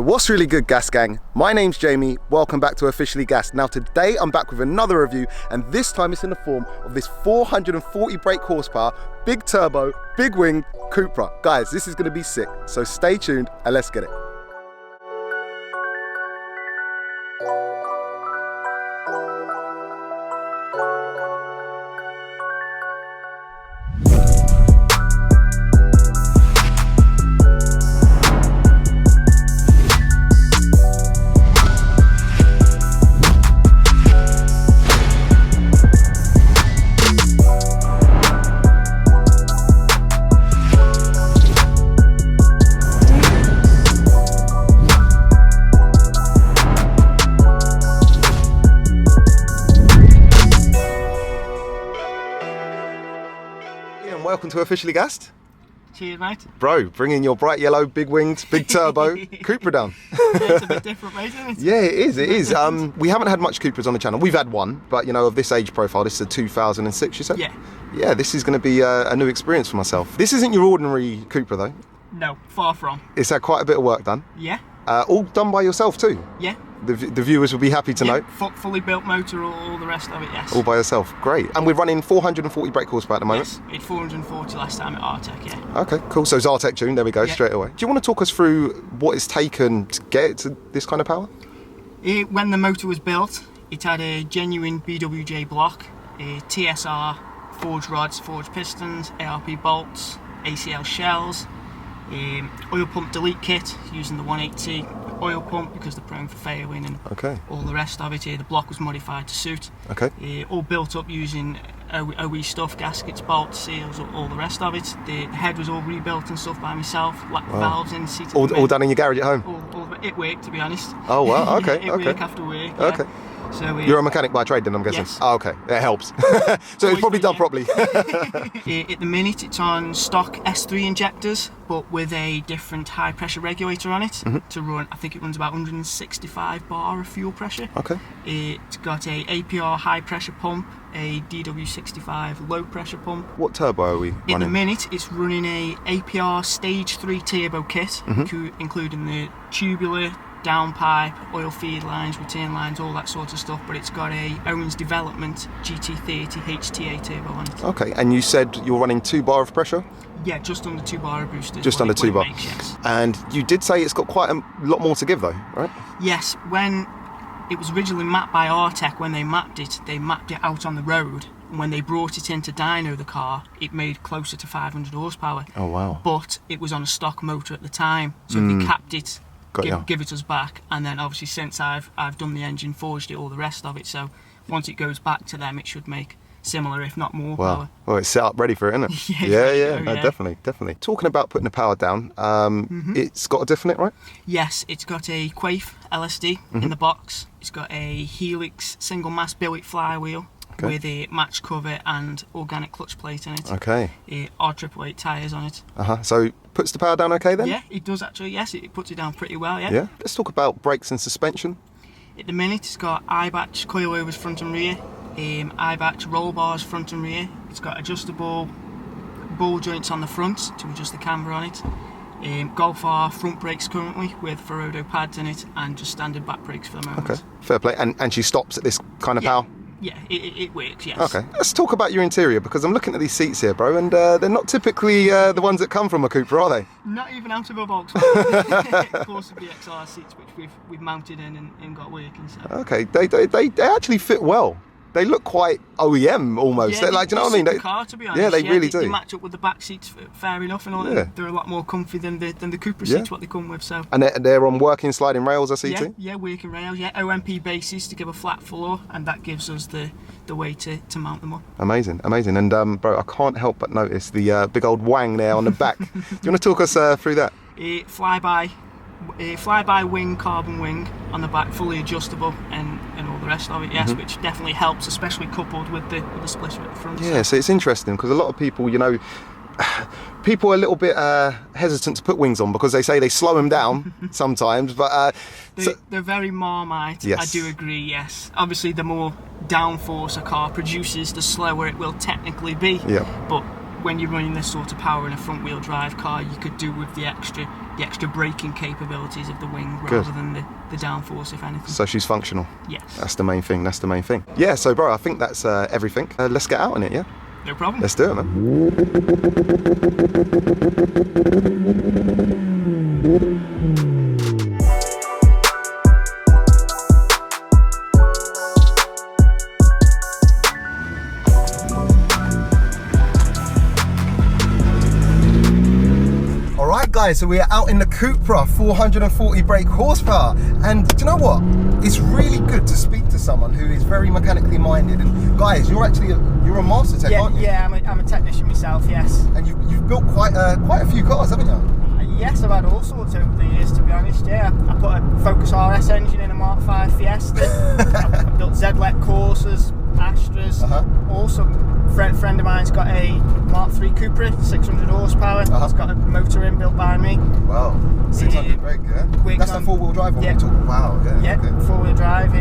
What's really good, Gas Gang? My name's Jamie, welcome back to Officially Gassed. Now today I'm back with another review, and this time it's in the form of this 440 brake horsepower, big turbo, big wing Cupra. Guys, this is gonna be sick, so stay tuned and let's get it. Welcome to Officially Gassed. Cheers, mate. Bro, bringing your bright yellow, big winged, big turbo Cupra down. It's a bit different, mate, isn't it? Yeah, it is, it is. We haven't had much Cupras on the channel. We've had one, but you know, of this age profile, this is a 2006, you said? Yeah. Yeah, this is going to be a new experience for myself. This isn't your ordinary Cupra though. No, far from. It's had quite a bit of work done. Yeah. All done by yourself too? Yeah. The viewers will be happy to know. Fully built motor, all the rest of it, yes. All by yourself, great. And we're running 440 brake horsepower at the moment? Yes, it's 440 last time at Artec, yeah. Okay, cool. So Zartec tune, there we go, yeah. Straight away. Do you want to talk us through what it's taken to get it to this kind of power? When the motor was built, it had a genuine BWJ block, a TSR, forged rods, forged pistons, ARP bolts, ACL shells, oil pump delete kit using the 180 oil pump because they're prone for failing, and all the rest of it. The block was modified to suit. All built up using OE stuff, gaskets, bolts, seals, all the rest of it. The head was all rebuilt and stuff by myself, valves in, seated. All done in your garage at home? All it worked, to be honest. Oh wow, okay. It worked after work. Yeah. Okay. So, you're a mechanic by trade then, I'm guessing? Yes. Oh, okay, it helps. So it's probably done properly. At the minute it's on stock S3 injectors, but with a different high pressure regulator on it to run. I think it runs about 165 bar of fuel pressure. Okay. It's got a APR high pressure pump, a DW65 low pressure pump. What turbo are we running? In the minute it's running a APR stage 3 turbo kit, including the tubular, downpipe, oil feed lines, return lines, all that sort of stuff, but it's got a Owens Development GT30 HTA turbo on it. Okay, and you said you're running 2 bar of pressure? Yeah, just under 2 bar of boosters. Just under 2 bar. Makes, yes. And you did say it's got quite a lot more to give though, right? Yes, when it was originally mapped by Artec, when they mapped it out on the road, and when they brought it into dyno the car, it made closer to 500 horsepower. Oh wow. But it was on a stock motor at the time, so they capped it, give it us back, and then obviously since I've done the engine, forged it, all the rest of it, so once it goes back to them it should make similar if not more power. Well, it's set up ready for it, isn't it? Yeah, No, definitely. Talking about putting the power down, it's got a diff in it, right? Yes, it's got a Quaife LSD in the box. It's got a Helix single mass billet flywheel with a match cover and organic clutch plate in it. Okay. R888 tyres on it. So puts the power down okay then? Yeah, it does actually, yes. It puts it down pretty well, yeah. Yeah. Let's talk about brakes and suspension. At the minute, it's got I-batch coilovers front and rear, I-batch roll bars front and rear. It's got adjustable ball joints on the front to adjust the camber on it. Golf R front brakes currently with Ferodo pads in it, and just standard back brakes for the moment. Okay, fair play. And she stops at this kind of power? Yeah, it works, yes. Okay, let's talk about your interior, because I'm looking at these seats here, bro, and they're not typically the ones that come from a Cupra, are they? Not even out of a Volkswagen. Of course, the BXR seats, which we've mounted in and got working. So. Okay, they actually fit well. They look quite OEM almost. Yeah, like, do you know what I mean? The car, to be honest. Yeah, they really do. They match up with the back seats fair enough, and all that. They're a lot more comfy than the Cupra seats what they come with. So. And they're on working sliding rails, I see too. Yeah, working rails. Yeah, OMP bases to give a flat floor, and that gives us the way to mount them up. Amazing. And bro, I can't help but notice the big old wang there on the back. Do you want to talk us through that? Flyby wing, carbon wing on the back, fully adjustable, and all the rest of it, yes, which definitely helps, especially coupled with the splitter at the front. Yeah, so it's interesting because a lot of people, you know, people are a little bit hesitant to put wings on because they say they slow them down sometimes, but they're very Marmite. Yes. I do agree. Yes, obviously the more downforce a car produces, the slower it will technically be. Yeah. But when you're running this sort of power in a front wheel drive car, you could do with the extra the extra braking capabilities of the wing rather than the downforce, if anything. So she's functional. Yes. That's the main thing. That's the main thing. Yeah. So, bro, I think that's everything. Let's get out on it. Yeah. No problem. Let's do it, man. Guys, so we are out in the Cupra, 440 brake horsepower, and do you know what? It's really good to speak to someone who is very mechanically minded. And guys, you're actually you're a master tech, aren't you? Yeah, I'm a technician myself. Yes. And you've built quite a few cars, haven't you? Yes, I've had all sorts over the years, to be honest. Yeah, I put a Focus RS engine in a Mark 5 Fiesta. I've built Z-Let Corsas, Astras. Also, a friend of mine's got a Mark 3 Cupra, 600 horsepower. It's got a motor inbuilt by me. Wow, 600 brake, yeah? That's the four-wheel drive one we talk. Wow, yeah. Yeah, okay. Four-wheel drive,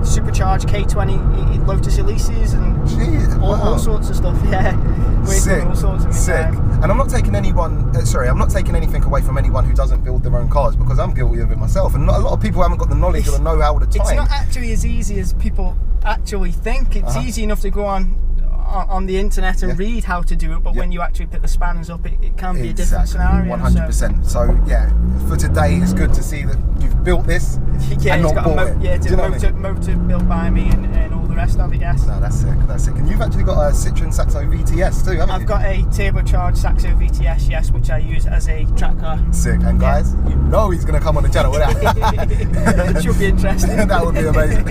supercharged K20 Lotus Elises and all sorts of stuff, yeah. Sick, all sorts of sick. And I'm not taking I'm not taking anything away from anyone who doesn't build their own cars, because I'm guilty of it myself, and a lot of people haven't got the knowledge or the know-how or the time. It's not actually as easy as people actually think. It's easy enough to go on the internet and read how to do it, but when you actually put the spanners up, it can be a different scenario. 100%. So yeah, for today, it's good to see that you've built this and not bought it. Yeah, it's a motor built by me and all the rest of it, yes. No, that's sick, that's sick. And you've actually got a Citroen Saxo VTS too, haven't you? I've got a turbocharged Saxo VTS, yes, which I use as a track car. Sick. And guys, you know he's going to come on the channel with that. It should be interesting. That would be amazing.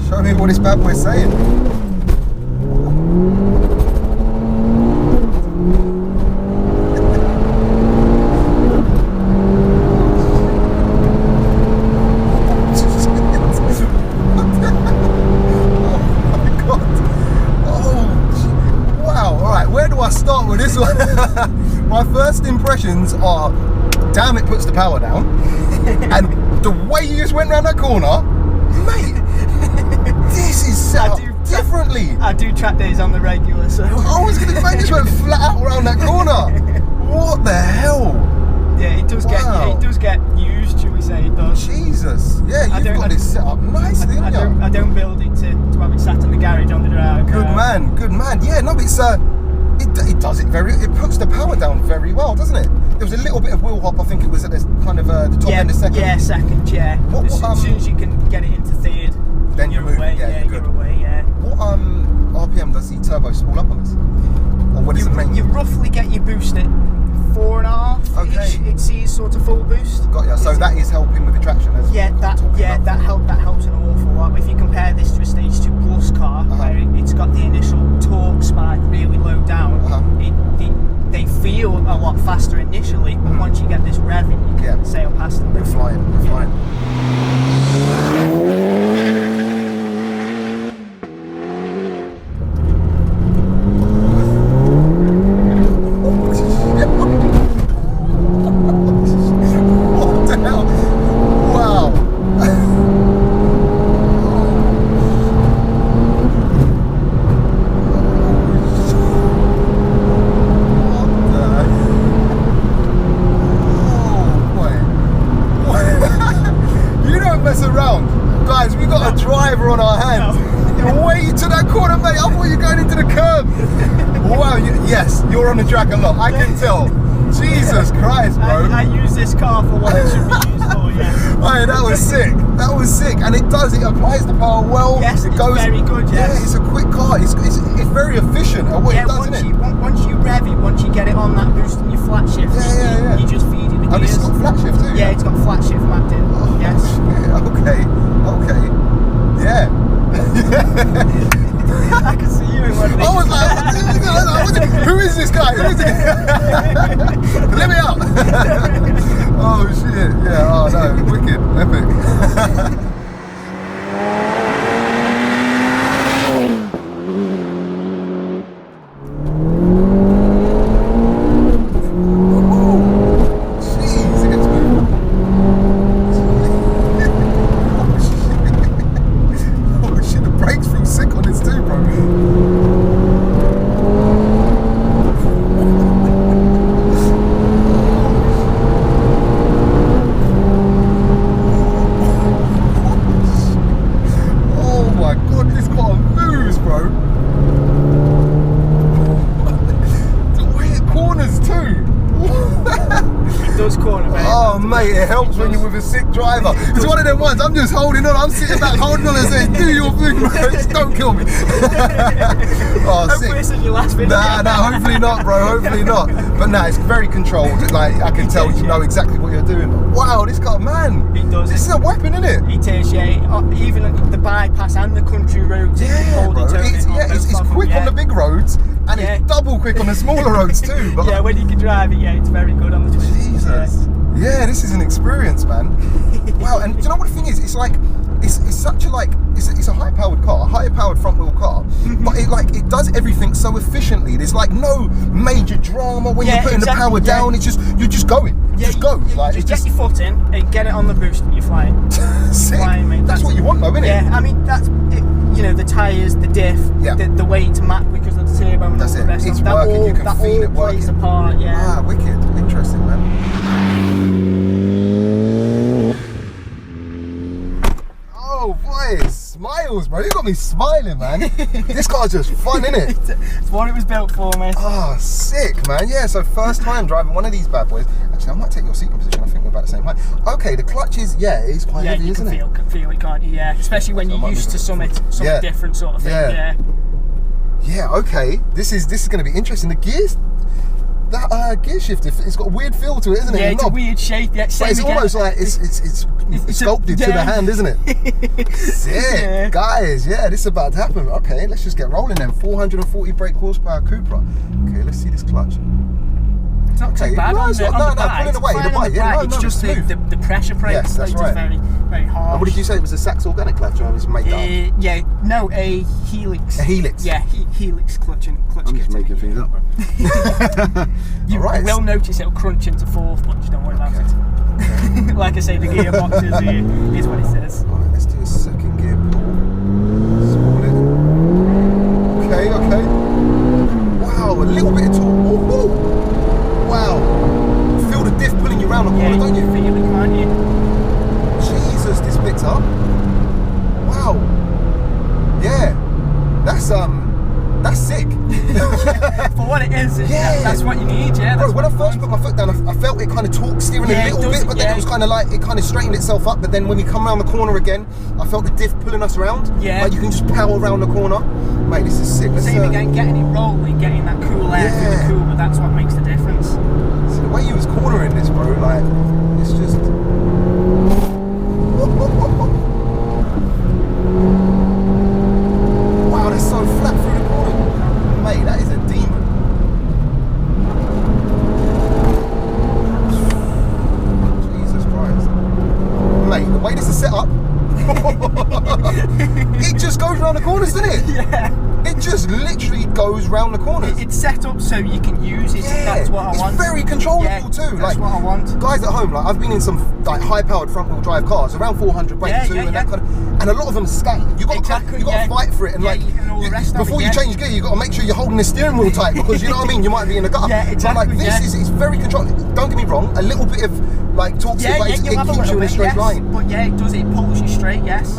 Show me what this bad boy's saying. My first impressions are, damn, it puts the power down. And the way you just went around that corner, mate, this is set up differently. I do track days on the regular, so I was going to say, this went flat out around that corner. What the hell? Yeah, it does get used, should we say? It does. Jesus, yeah, you've got this set up nicely. I don't build it to have it sat in the garage on the drive. Good man. Yeah, no, it's it does it it puts the power down very well, doesn't it? There was a little bit of wheel hop, I think it was at this kind of the top end of second. Yeah, second, yeah. As soon as you can get it into third, then you're away. Yeah, you're away, yeah. What RPM does the turbo spool up on this? Or what is it mainly? You roughly get your boost at 4.5. Okay. It sees sort of full boost. Got ya. So that is helping with the traction as that helps an awful lot. If you compare this to a Stage 2 Plus car, where it's got the initial torque spike really low down, they feel a lot faster initially, but once you get this revving, you can sail past them. You're flying. You're on the track a lot, I can tell. Jesus Christ, bro. I use this car for what it should be used for, yeah. Right, that was sick. And it applies the power well. Yes, it goes very good, yes. Yeah, it's a quick car. It's very efficient at what it does, isn't it? Once you rev it, once you get it on that boost in your flat shift, you just feed it the gears. And it's got flat shift too? Yeah, it's got flat shift mapped in. Oh, yes. Okay. Yeah. I can see you in one of these. I was like, who is this guy? Let me out. Oh shit, yeah, oh no, wicked, epic. mate, it helps when you're with a sick driver. It's one of them ones, I'm just holding on, I'm sitting back holding on and saying, do your thing, man, just don't kill me. Oh, hopefully this is your last video. Nah, hopefully not, bro, hopefully not. But nah, it's very controlled, like, I can tell you know exactly what you're doing. Wow, this car, man, he does. This is a weapon, isn't it? It is, yeah. Even the bypass and the country roads. Yeah, bro, it's quick on the big roads, and it's double quick on the smaller roads too. But yeah, when you can drive it, yeah, it's very good on the twins. Jesus. Yeah, this is an experience, man. Wow, and do you know what the thing is? It's like, it's such a like, it's a high-powered car, a high-powered front-wheel car, but it does everything so efficiently. There's like no major drama when you're putting the power down. It's just, you're just going. Yeah, just go. Like, just get your foot in and get it on the boost and you're flying. Sick. Flying, mate. That's what you want though, isn't it? Yeah, I mean, that's it, you know, the tyres, the diff, the weight to map because of the turbo and all the rest. It's that working, all, you can that feel all it working. plays a part, yeah. Ah, wicked. Interesting, man. Oh, boy, smiles, bro. You got me smiling, man. This car's just fun, innit? It's what it was built for, mate. Oh, sick, man. Yeah, so first time driving one of these bad boys. Actually, I might take your seating position. I think we're about the same height. Okay, the clutch is, it's quite heavy, isn't it? Yeah, you can feel it, can't you? Yeah, especially when you're used to some different sort of thing. Yeah, okay. This is going to be interesting. The gears, that gear shift, it's got a weird feel to it, isn't it? Yeah, it's a weird shape. Yeah, but it's almost like it's sculpted to the hand, isn't it? Sick, guys. Yeah, this is about to happen. Okay, let's just get rolling then. 440 brake horsepower Cupra. Okay, let's see this clutch. It's not too bad on the bike. Pulling away. The bike, it's just the pressure plate. Yes, that's right. Very, very harsh. And what did you say? It was a Sachs organic clutch, or it was made up? Yeah, no, a Helix. A Helix? Yeah, Helix clutch and clutch. I'm just making things up. You will notice it'll crunch into fourth, but just don't worry about it. Like I say, the gearbox is what it says. Alright, let's do a second gear pull. Small it. Okay. Wow, a little bit of torque. Woo! Wow. Feel the diff pulling you around the corner, don't you? Feel it, can't you? Jesus, this picked up. Wow. Yeah. That's sick. For what it is, that's what you need, Bro, when I first put my foot down, I felt it kind of torque steering a little bit, but then it was kind of like, it kind of straightened itself up, but then when you come around the corner again, I felt the diff pulling us around. Yeah. Like you can just power around the corner. Mate, this is sick. Same again, getting it rolling, getting that cool air through the cooler, that's what makes the difference. So the way you was cornering this, bro, like, it's just... Wow, that's so flat through the corner. Mate, that is a demon. Jesus Christ. Mate, the way this is set up, it just goes around the corners, doesn't it? Yeah. It just literally goes round the corners. It's set up so you can use it. Yeah, that's what I want. It's very controllable too. That's what I want. Guys at home, like I've been in some like high-powered front-wheel drive cars, around 400 brake and that kind of, and a lot of them skate. You got to fight for it, and like and all the rest before of it, you change gear, you got to make sure you're holding the steering wheel tight because you know what I mean. You might be in a gutter. Yeah, exactly. But like this is very controlled. Don't get me wrong. A little bit of like torque, but it keeps you in a straight line. But yeah, it does. It pulls you straight. Yes.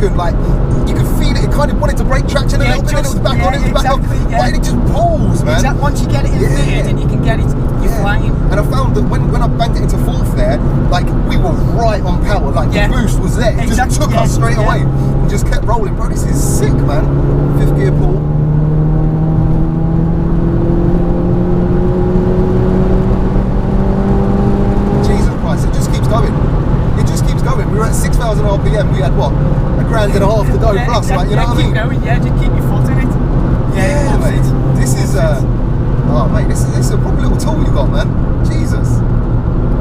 Like you could feel it. It kind of wanted to break traction a little bit, and it was back on. It was back on. But it just pulls, man. Exactly. Once you get it in third and you can get it, you're flying. And I found that when I banked it into fourth there, like we were right on power. Like the boost was there. It just took us straight away and just kept rolling, bro. This is sick, man. Fifth gear pull. Jesus Christ! It just keeps going. It just keeps going. We were at 6,000 RPM. We had what? $1.5 grand to go plus, exactly. like, you know what I mean? Going, just keep your foot in it. Yeah, mate. This is oh mate, this is a proper little tool you got, man. Jesus.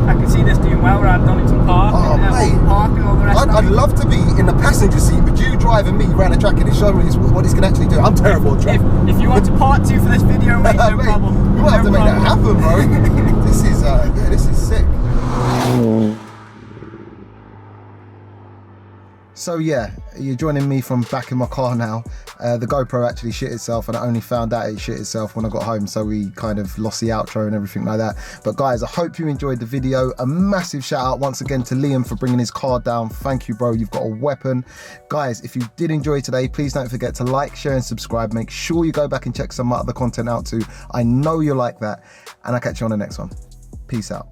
I can see this doing well around Donington Park. Oh, mate. Park and all the rest I I'd love to be in the passenger seat with you driving me around the track and showing me what this can actually do. I'm terrible at track. If you want to part 2 for this video, mate, no Mate, problem. we might have to No make that problem. happen, bro. This is, yeah, this is sick. So yeah, you're joining me from back in my car now. The GoPro actually shit itself, and I only found out it shit itself when I got home, so we kind of lost the outro and everything like that. But guys, I hope you enjoyed the video. A massive shout out once again to Liam for bringing his car down. Thank you, bro, you've got a weapon. Guys, if you did enjoy today, please don't forget to like, share and subscribe. Make sure you go back and check some other content out too. I know you like that, and I'll catch you on the next one. Peace out.